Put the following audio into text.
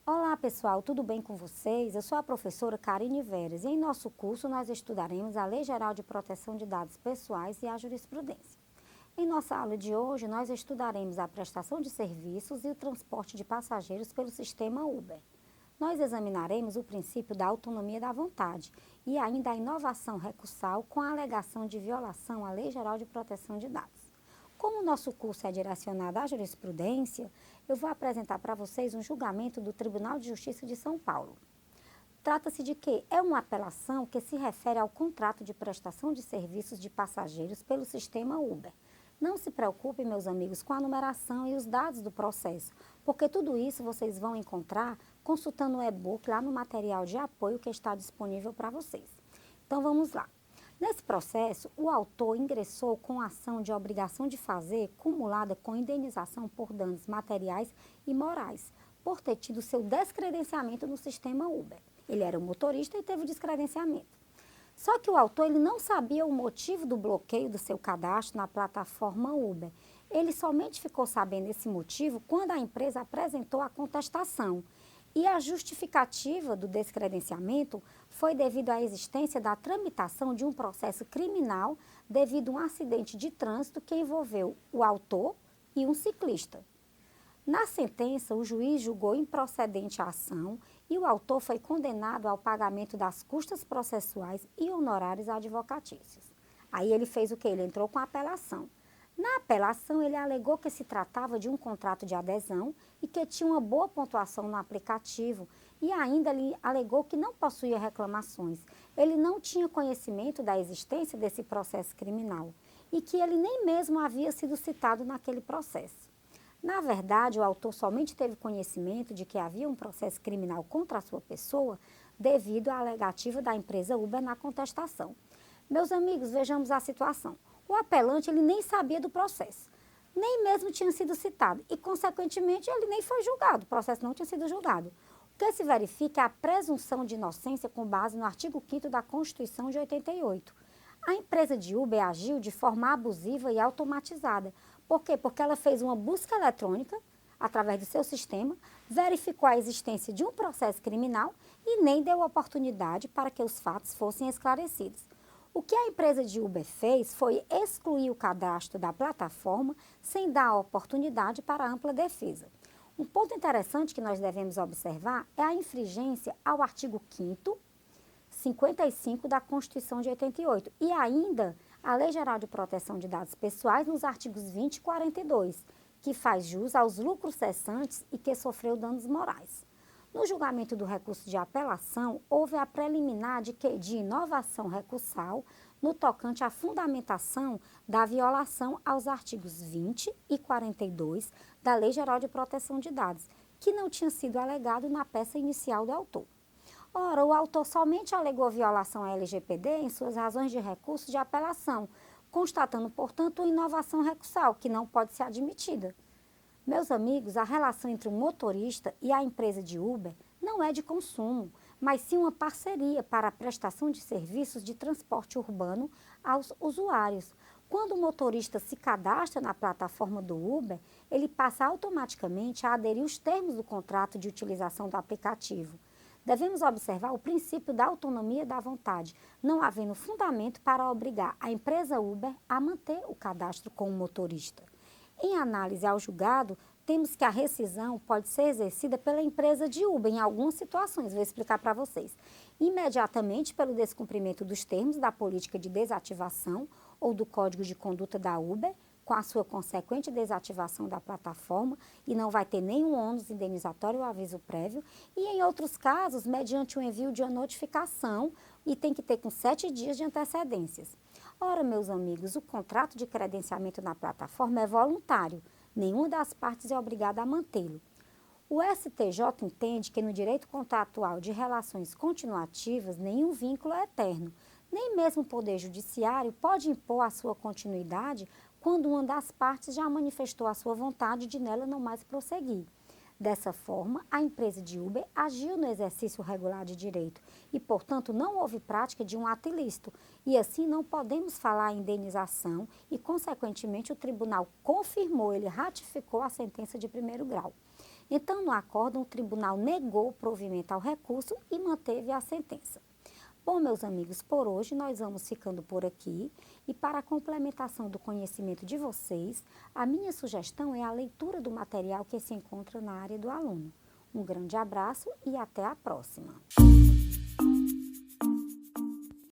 Olá pessoal, tudo bem com vocês? Eu sou a professora Karine Veras e em nosso curso nós estudaremos a Lei Geral de Proteção de Dados Pessoais e a Jurisprudência. Em nossa aula de hoje nós estudaremos a prestação de serviços e o transporte de passageiros pelo sistema Uber. Nós examinaremos o princípio da autonomia da vontade e ainda a inovação recursal com a alegação de violação à Lei Geral de Proteção de Dados. Como o nosso curso é direcionado à jurisprudência, eu vou apresentar para vocês um julgamento do Tribunal de Justiça de São Paulo. Trata-se de que é uma apelação que se refere ao contrato de prestação de serviços de passageiros pelo sistema Uber. Não se preocupem, meus amigos, com a numeração e os dados do processo, porque tudo isso vocês vão encontrar consultando o e-book lá no material de apoio que está disponível para vocês. Então vamos lá. Nesse processo, o autor ingressou com ação de obrigação de fazer, cumulada com indenização por danos materiais e morais, por ter tido seu descredenciamento no sistema Uber. Ele era um motorista e teve o descredenciamento. Só que o autor ele não sabia o motivo do bloqueio do seu cadastro na plataforma Uber. Ele somente ficou sabendo esse motivo quando a empresa apresentou a contestação. E a justificativa do descredenciamento foi devido à existência da tramitação de um processo criminal devido a um acidente de trânsito que envolveu o autor e um ciclista. Na sentença, o juiz julgou improcedente a ação e o autor foi condenado ao pagamento das custas processuais e honorários advocatícios. Aí ele fez o quê? Ele entrou com a apelação. Na apelação, ele alegou que se tratava de um contrato de adesão e que tinha uma boa pontuação no aplicativo e ainda ele alegou que não possuía reclamações. Ele não tinha conhecimento da existência desse processo criminal e que ele nem mesmo havia sido citado naquele processo. Na verdade, o autor somente teve conhecimento de que havia um processo criminal contra a sua pessoa devido à alegativa da empresa Uber na contestação. Meus amigos, vejamos a situação. O apelante ele nem sabia do processo, nem mesmo tinha sido citado e, consequentemente, ele nem foi julgado, o processo não tinha sido julgado. O que se verifica é a presunção de inocência com base no artigo 5º da Constituição de 88. A empresa de Uber agiu de forma abusiva e automatizada. Por quê? Porque ela fez uma busca eletrônica através do seu sistema, verificou a existência de um processo criminal e nem deu oportunidade para que os fatos fossem esclarecidos. O que a empresa de Uber fez foi excluir o cadastro da plataforma sem dar a oportunidade para ampla defesa. Um ponto interessante que nós devemos observar é a infringência ao artigo 5º, 55 da Constituição de 88 e ainda a Lei Geral de Proteção de Dados Pessoais nos artigos 20 e 42, que faz jus aos lucros cessantes e que sofreu danos morais. No julgamento do recurso de apelação, houve a preliminar de inovação recursal no tocante à fundamentação da violação aos artigos 20 e 42 da Lei Geral de Proteção de Dados, que não tinha sido alegado na peça inicial do autor. Ora, o autor somente alegou violação à LGPD em suas razões de recurso de apelação, constatando, portanto, uma inovação recursal, que não pode ser admitida. Meus amigos, a relação entre o motorista e a empresa de Uber não é de consumo, mas sim uma parceria para a prestação de serviços de transporte urbano aos usuários. Quando o motorista se cadastra na plataforma do Uber, ele passa automaticamente a aderir os termos do contrato de utilização do aplicativo. Devemos observar o princípio da autonomia da vontade, não havendo fundamento para obrigar a empresa Uber a manter o cadastro com o motorista. Em análise ao julgado, temos que a rescisão pode ser exercida pela empresa de Uber em algumas situações, vou explicar para vocês. Imediatamente pelo descumprimento dos termos da política de desativação ou do código de conduta da Uber, com a sua consequente desativação da plataforma e não vai ter nenhum ônus indenizatório ou aviso prévio. E em outros casos, mediante o envio de uma notificação e tem que ter com 7 dias de antecedências. Ora, meus amigos, o contrato de credenciamento na plataforma é voluntário. Nenhuma das partes é obrigada a mantê-lo. O STJ entende que no direito contratual de relações continuativas, nenhum vínculo é eterno. Nem mesmo o Poder Judiciário pode impor a sua continuidade quando uma das partes já manifestou a sua vontade de nela não mais prosseguir. Dessa forma, a empresa de Uber agiu no exercício regular de direito e, portanto, não houve prática de um ato ilícito e, assim, não podemos falar em indenização e, consequentemente, o tribunal confirmou, ele ratificou a sentença de primeiro grau. Então, no acórdão, o tribunal negou o provimento ao recurso e manteve a sentença. Bom, meus amigos, por hoje nós vamos ficando por aqui e para a complementação do conhecimento de vocês, a minha sugestão é a leitura do material que se encontra na área do aluno. Um grande abraço e até a próxima!